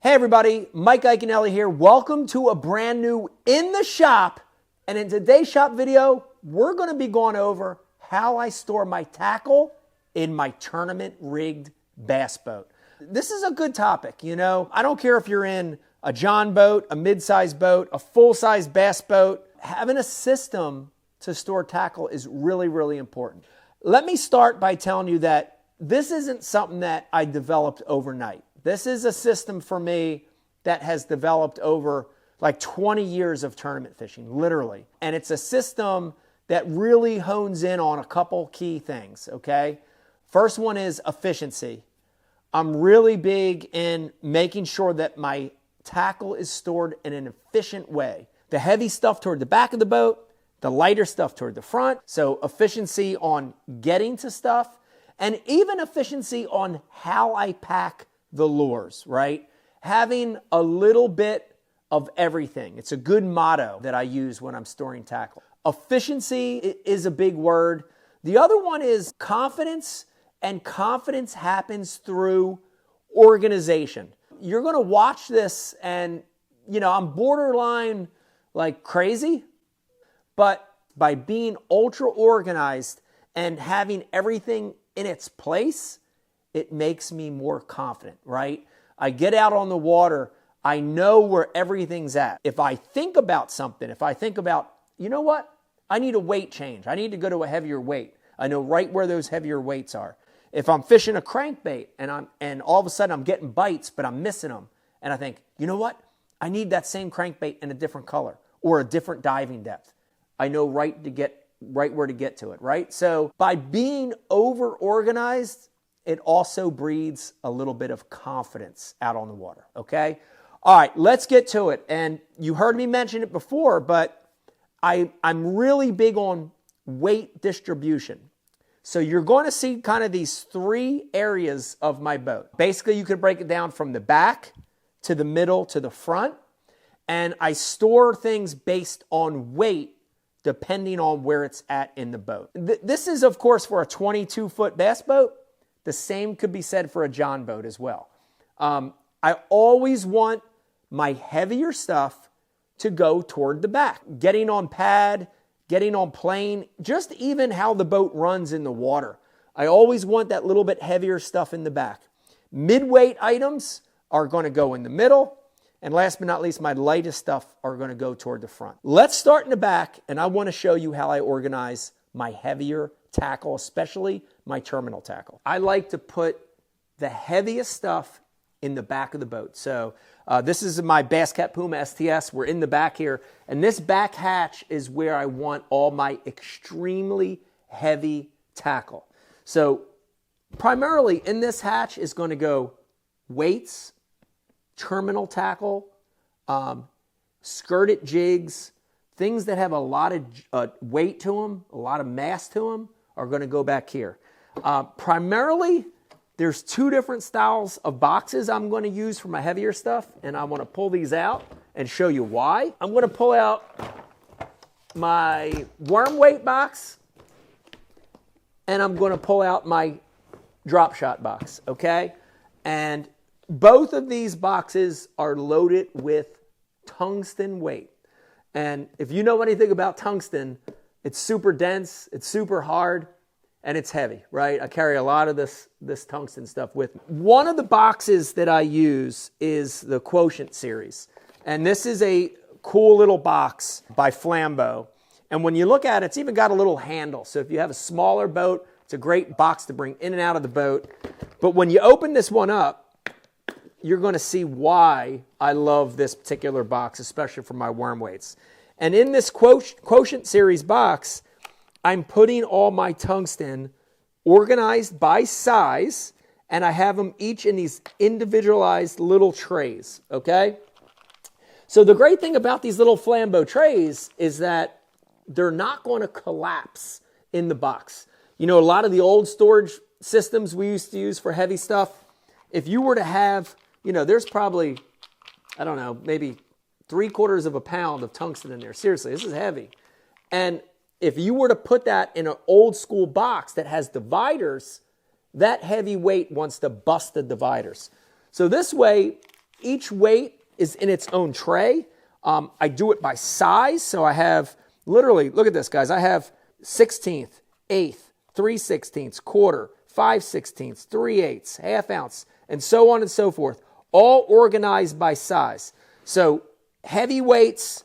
Hey everybody, Mike Iaconelli here. Welcome to a brand new In the Shop. And in today's shop video, we're going to be going over how I store my tackle in my tournament rigged bass boat. This is a good topic, you know. I don't care if you're in a John boat, a mid-sized boat, a full-size bass boat. Having a system to store tackle is really, really important. Let me start by telling you that this isn't something that I developed overnight. This is a system for me that has developed over like 20 years of tournament fishing, literally. And it's a system that really hones in on a couple key things, okay? First one is efficiency. I'm really big in making sure that my tackle is stored in an efficient way. The heavy stuff toward the back of the boat, the lighter stuff toward the front. So efficiency on getting to stuff, and even efficiency on how I pack the lures, right? Having a little bit of everything. It's a good motto that I use when I'm storing tackle. Efficiency is a big word. The other one is confidence, and confidence happens through organization. You're going to watch this and, you know, I'm borderline like crazy, but by being ultra organized and having everything in its place, it makes me more confident, right? I get out on the water, I know where everything's at. If I think about something, if I think about, you know what? I need a weight change. I need to go to a heavier weight. I know right where those heavier weights are. If I'm fishing a crankbait and all of a sudden I'm getting bites, but I'm missing them, and I think, you know what? I need that same crankbait in a different color or a different diving depth. I know right where to get to it, right? So by being over-organized, it also breeds a little bit of confidence out on the water, okay? All right, let's get to it. And you heard me mention it before, but I'm really big on weight distribution. So you're going to see kind of these three areas of my boat. Basically, you could break it down from the back to the middle to the front. And I store things based on weight depending on where it's at in the boat. This is, of course, for a 22-foot bass boat. The same could be said for a John boat as well. I always want my heavier stuff to go toward the back. Getting on pad, getting on plane, just even how the boat runs in the water. I always want that little bit heavier stuff in the back. Mid-weight items are going to go in the middle. And last but not least, my lightest stuff are going to go toward the front. Let's start in the back, and I want to show you how I organize my heavier tackle, especially my terminal tackle. I like to put the heaviest stuff in the back of the boat. So this is my Bass Cat Puma STS. We're in the back here. And this back hatch is where I want all my extremely heavy tackle. So primarily in this hatch is going to go weights, terminal tackle, skirted jigs, things that have a lot of weight to them, a lot of mass to them, are going to go back here. Primarily, there's two different styles of boxes I'm going to use for my heavier stuff, and I want to pull these out and show you why. I'm going to pull out my worm weight box, and I'm going to pull out my drop shot box, okay? And both of these boxes are loaded with tungsten weight. And if you know anything about tungsten, it's super dense, it's super hard, and it's heavy, right? I carry a lot of this tungsten stuff with me. One of the boxes that I use is the Quotient series. And this is a cool little box by Flambeau. And when you look at it, it's even got a little handle. So if you have a smaller boat, it's a great box to bring in and out of the boat. But when you open this one up, you're going to see why I love this particular box, especially for my worm weights. And in this Quotient series box, I'm putting all my tungsten organized by size, and I have them each in these individualized little trays, okay? So the great thing about these little Flambeau trays is that they're not going to collapse in the box. You know, a lot of the old storage systems we used to use for heavy stuff, if you were to have, you know, there's probably, I don't know, maybe 3/4 of a pound of tungsten in there. Seriously, this is heavy. And if you were to put that in an old school box that has dividers, that heavy weight wants to bust the dividers. So this way, Each weight is in its own tray. I do it by size. So I have literally, look at this, guys. I have 16th, eighth, 3/16, quarter, 5/16, 3/8, half ounce, and so on and so forth, all organized by size. So heavy weights,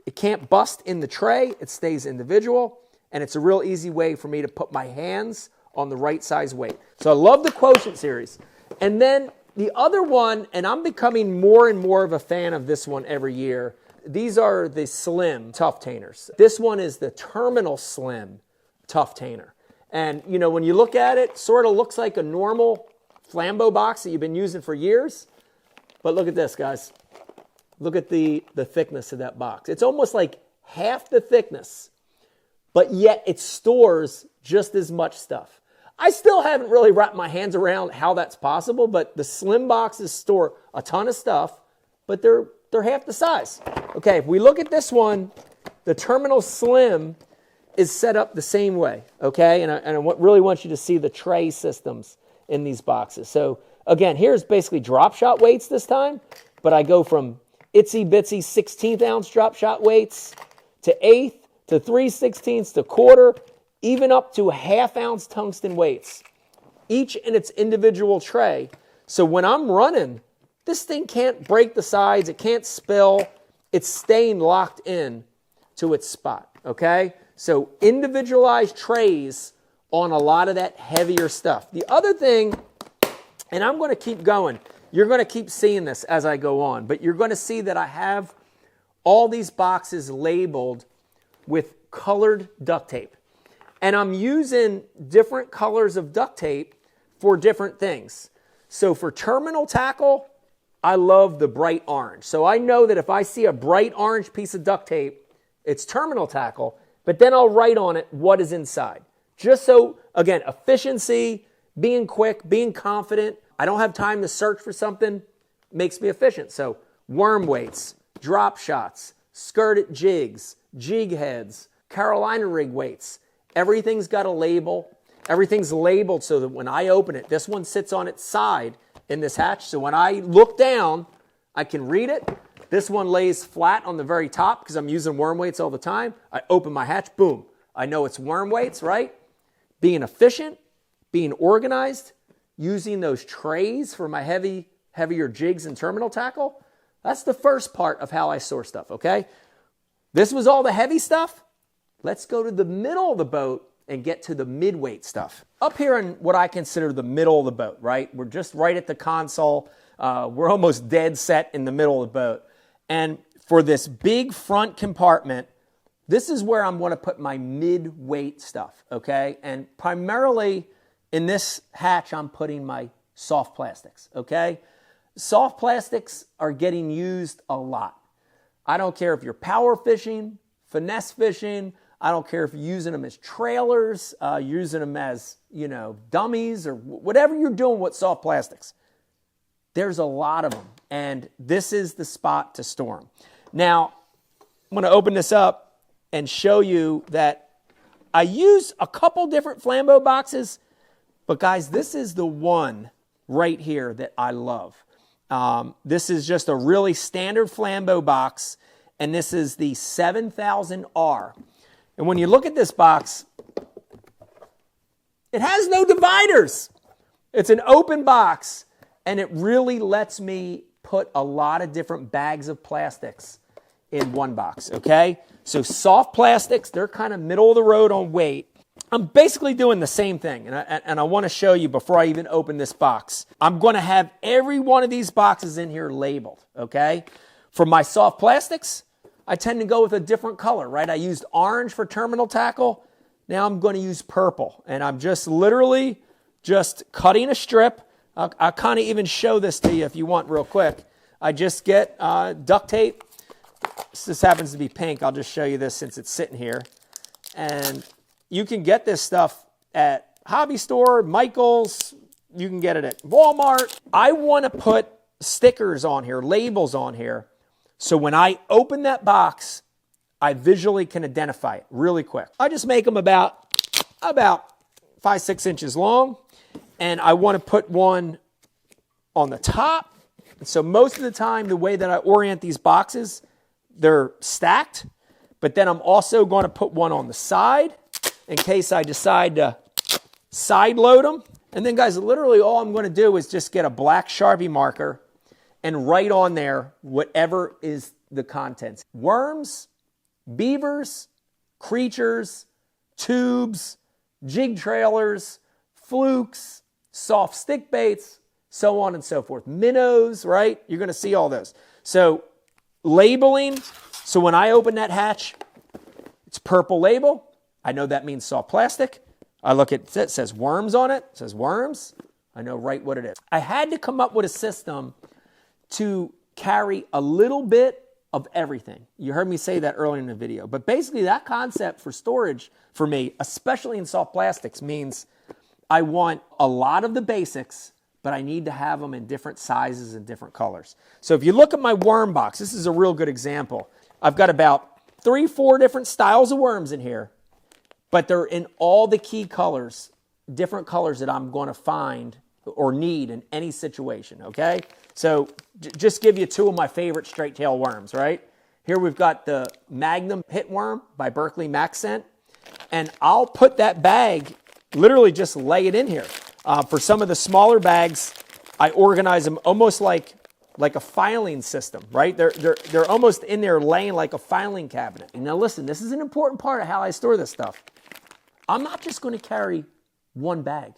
it can't bust in the tray. It stays individual, and it's a real easy way for me to put my hands on the right size weight. So I love the Quotient series. And then the other one, and I'm becoming more and more of a fan of this one every year, these are the Slim Tuff-Tainers. This one is the Terminal Slim Tuff-Tainer. And, you know, when you look at it, sort of looks like a normal Flambeau box that you've been using for years. But look at this, guys. Look at the thickness of that box. It's almost like half the thickness, but yet it stores just as much stuff. I still haven't really wrapped my hands around how that's possible, but the Slim boxes store a ton of stuff, but they're half the size. Okay, if we look at this one, the Terminal Slim is set up the same way, okay? And I really want you to see the tray systems in these boxes. So again, here's basically drop shot weights this time, but I go from itsy bitsy 16th ounce drop shot weights to eighth to 3/16 to quarter, even up to half ounce tungsten weights, each in its individual tray. So when I'm running, this thing can't break the sides, it can't spill, it's staying locked in to its spot, okay? So individualized trays on a lot of that heavier stuff. The other thing, and I'm going to keep going, you're going to keep seeing this as I go on, but you're going to see that I have all these boxes labeled with colored duct tape. And I'm using different colors of duct tape for different things. So for terminal tackle, I love the bright orange. So I know that if I see a bright orange piece of duct tape, it's terminal tackle, but then I'll write on it what is inside. Just so, again, efficiency, being quick, being confident. I don't have time to search for something, makes me efficient. So worm weights, drop shots, skirted jigs, jig heads, Carolina rig weights. Everything's got a label. Everything's labeled so that when I open it, this one sits on its side in this hatch. So when I look down, I can read it. This one lays flat on the very top because I'm using worm weights all the time. I open my hatch, boom. I know it's worm weights, right? Being efficient, being organized, using those trays for my heavier jigs and terminal tackle. That's the first part of how I store stuff, okay? This was all the heavy stuff. Let's go to the middle of the boat and get to the mid-weight stuff. Up here in what I consider the middle of the boat, right? We're just right at the console. We're almost dead set in the middle of the boat. And for this big front compartment, this is where I'm going to put my mid-weight stuff, okay? And primarily in this hatch, I'm putting my soft plastics, okay? Soft plastics are getting used a lot. I don't care if you're power fishing, finesse fishing. I don't care if you're using them as trailers, using them as, you know, dummies or whatever you're doing with soft plastics. There's a lot of them, and this is the spot to store them. Now, I'm going to open this up and show you that I use a couple different Flambeau boxes, but guys, this is the one right here that I love. This is just a really standard Flambeau box, and this is the 7000R. And when you look at this box, it has no dividers. It's an open box, and it really lets me put a lot of different bags of plastics in one box, okay? So soft plastics, they're kind of middle of the road on weight. I'm basically doing the same thing, and I want to show you before I even open this box. I'm going to have every one of these boxes in here labeled, okay? For my soft plastics, I tend to go with a different color, right? I used orange for terminal tackle. Now I'm going to use purple, and I'm just literally just cutting a strip. I'll kind of even show this to you if you want real quick. I just get duct tape. This happens to be pink. I'll just show you this since it's sitting here. And you can get this stuff at Hobby Store, Michael's. You can get it at Walmart. I want to put stickers on here, labels on here, so when I open that box, I visually can identify it really quick. I just make them about 5-6 inches long, and I want to put one on the top So most of the time, the way that I orient these boxes, they're stacked, but then I'm also going to put one on the side in case I decide to side load them. And then guys, literally all I'm going to do is just get a black Sharpie marker and write on there whatever is the contents. Worms, beavers, creatures, tubes, jig trailers, flukes, soft stick baits, so on and so forth. Minnows, right? You're going to see all those. So labeling. So when I open that hatch, it's purple label. I know that means soft plastic. I look at it, it says worms on it. It says worms. I know right what it is. I had to come up with a system to carry a little bit of everything. You heard me say that earlier in the video. But basically that concept for storage for me, especially in soft plastics, means I want a lot of the basics, but I need to have them in different sizes and different colors. So if you look at my worm box, this is a real good example. I've got about 3-4 different styles of worms in here, but they're in all the key colors, different colors that I'm going to find or need in any situation, okay? So just give you 2 of my favorite straight tail worms, right? Here we've got the Magnum Hitworm by Berkley Max Scent, and I'll put that bag, literally just lay it in here. For some of the smaller bags, I organize them almost like a filing system, right? They're almost in there laying like a filing cabinet. And now listen, this is an important part of how I store this stuff. I'm not just going to carry one bag.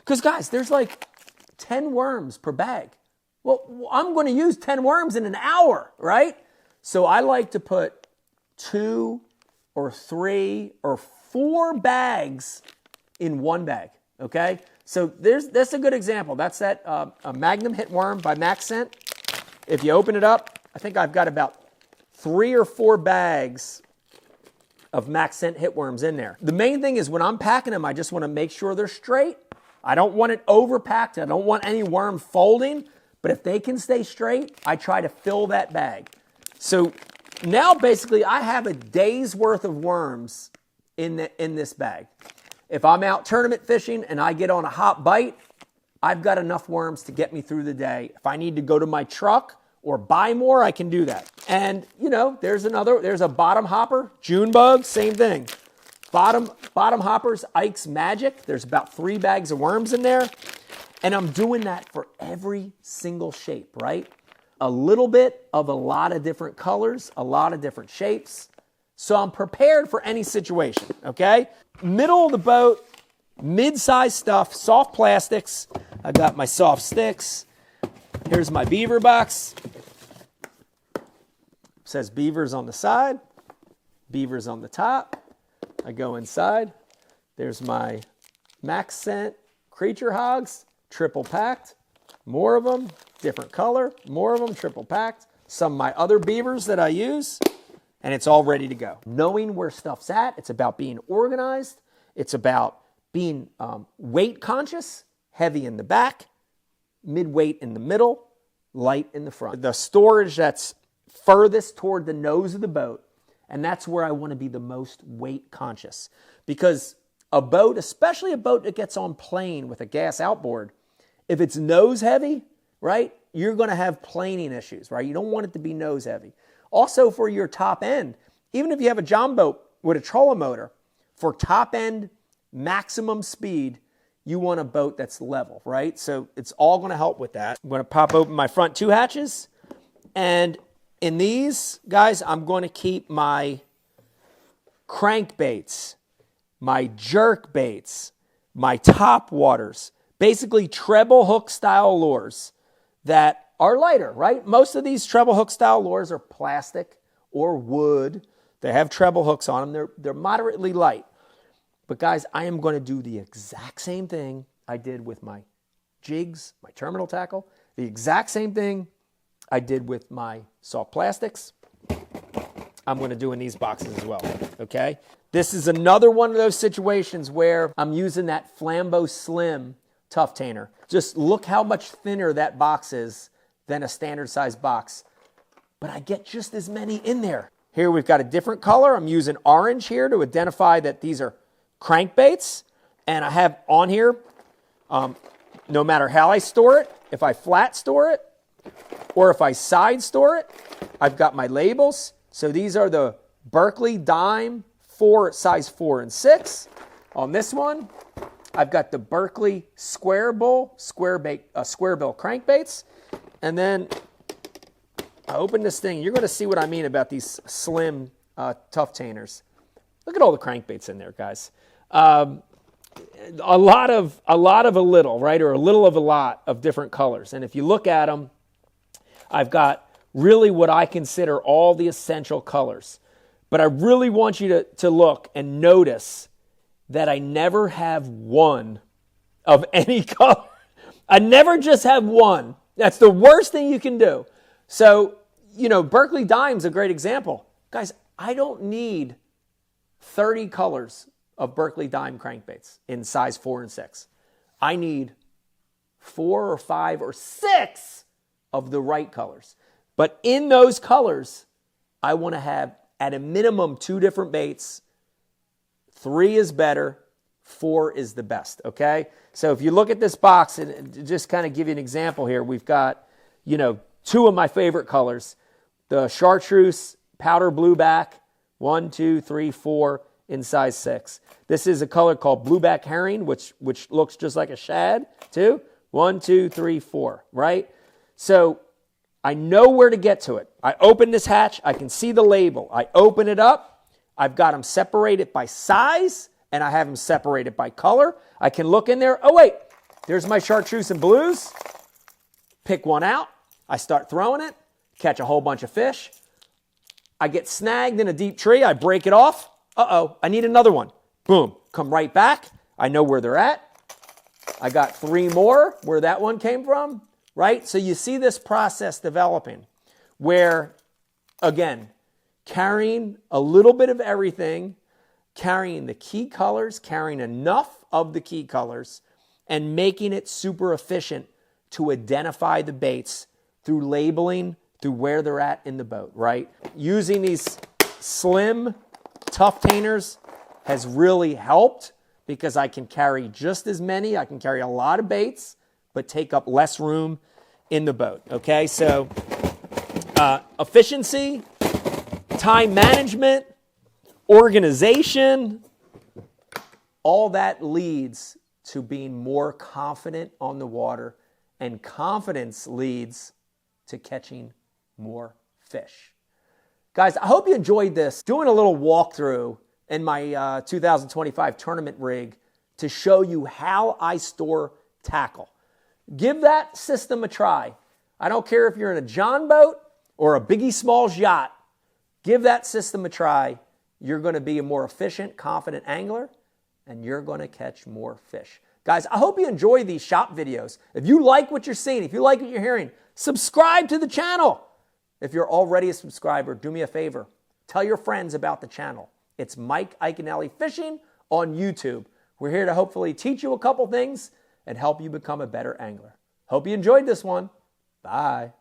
Because guys, there's like 10 worms per bag. Well, I'm going to use 10 worms in an hour, right? So I like to put 2 or 3 or 4 bags in one bag, okay? So that's a good example. That's that a Magnum Hitworm by Max Scent. If you open it up, I think I've got about 3 or 4 bags of Max Scent Hitworms in there. The main thing is when I'm packing them, I just want to make sure they're straight. I don't want it overpacked. I don't want any worm folding. But if they can stay straight, I try to fill that bag. So now basically I have a day's worth of worms in this bag. If I'm out tournament fishing and I get on a hot bite, I've got enough worms to get me through the day. If I need to go to my truck or buy more, I can do that. And you know, there's a bottom hopper, June bug, same thing. Bottom hoppers, Ike's Magic. There's about 3 bags of worms in there. And I'm doing that for every single shape, right? A little bit of a lot of different colors, a lot of different shapes. So I'm prepared for any situation, okay? Middle of the boat, mid-sized stuff, soft plastics. I got my soft sticks. Here's my beaver box. It says beavers on the side, beavers on the top. I go inside. There's my Max Scent Creature Hogs, triple packed. More of them, different color. More of them, triple packed. Some of my other beavers that I use. And it's all ready to go. Knowing where stuff's at, it's about being organized. It's about being weight conscious, heavy in the back, mid-weight in the middle, light in the front. The storage that's furthest toward the nose of the boat, and that's where I want to be the most weight conscious. Because a boat, especially a boat that gets on plane with a gas outboard, if it's nose heavy, right, you're going to have planing issues, right? You don't want it to be nose heavy. Also for your top end, even if you have a John boat with a trolling motor, for top end maximum speed, you want a boat that's level, right? So it's all going to help with that. I'm going to pop open my front 2 hatches. And in these, guys, I'm going to keep my crankbaits, my jerk baits, my top waters, basically treble hook style lures that are lighter, right? Most of these treble hook style lures are plastic or wood. They have treble hooks on them. They're moderately light. But guys, I am going to do the exact same thing I did with my jigs, my terminal tackle, the exact same thing I did with my soft plastics. I'm going to do in these boxes as well, okay? This is another one of those situations where I'm using that Flambeau Slim Tough Tainer. Just look how much thinner that box is than a standard size box. But I get just as many in there. Here we've got a different color. I'm using orange here to identify that these are crankbaits. And I have on here, no matter how I store it, if I flat store it, Or if I side store it, I've got my labels. So these are the Berkley Dime size 4 and 6. On this one, I've got the Berkley Square Bill crankbaits. And then I open this thing. You're going to see what I mean about these slim tough tainers. Look at all the crankbaits in there, guys. A lot of a little, right? Or a little of a lot of different colors. And if you look at them, I've got really what I consider all the essential colors. But I really want you to look and notice that I never have one of any color. I never just have one. That's the worst thing you can do. So, you know, Berkley Dime's a great example. Guys, I don't need 30 colors of Berkley Dime crankbaits in size 4 and 6. I need 4 or 5 or 6 of the right colors. But in those colors, I want to have at a minimum 2 different baits. 3 is better. 4 is the best, okay? So if you look at this box, and just kind of give you an example here, we've got, you know, 2 of my favorite colors. The chartreuse powder blueback, 1, 2, 3, 4 in size 6. This is a color called blueback herring, which looks just like a shad, too. 1, 2, 3, 4, right? So I know where to get to it. I open this hatch. I can see the label. I open it up. I've got them separated by size, and I have them separated by color. I can look in there. Oh, wait. There's my chartreuse and blues. Pick one out. I start throwing it. Catch a whole bunch of fish. I get snagged in a deep tree. I break it off. Uh-oh, I need another one. Boom. Come right back. I know where they're at. I got 3 more where that one came from, right? So you see this process developing where, again, carrying a little bit of everything, carrying the key colors, carrying enough of the key colors, and making it super efficient to identify the baits through labeling, through where they're at in the boat, right? Using these slim, tough tainers has really helped because I can carry just as many. I can carry a lot of baits, but take up less room in the boat, okay? So efficiency, time management, organization, all that leads to being more confident on the water, and confidence leads to catching more fish. Guys, I hope you enjoyed this. Doing a little walkthrough in my 2025 tournament rig to show you how I store tackle. Give that system a try. I don't care if you're in a John boat or a Biggie Smalls yacht. Give that system a try. You're going to be a more efficient, confident angler, and you're going to catch more fish. Guys, I hope you enjoy these shop videos. If you like what you're seeing, if you like what you're hearing, subscribe to the channel. If you're already a subscriber, do me a favor. Tell your friends about the channel. It's Mike Iaconelli Fishing on YouTube. We're here to hopefully teach you a couple things and help you become a better angler. Hope you enjoyed this one. Bye.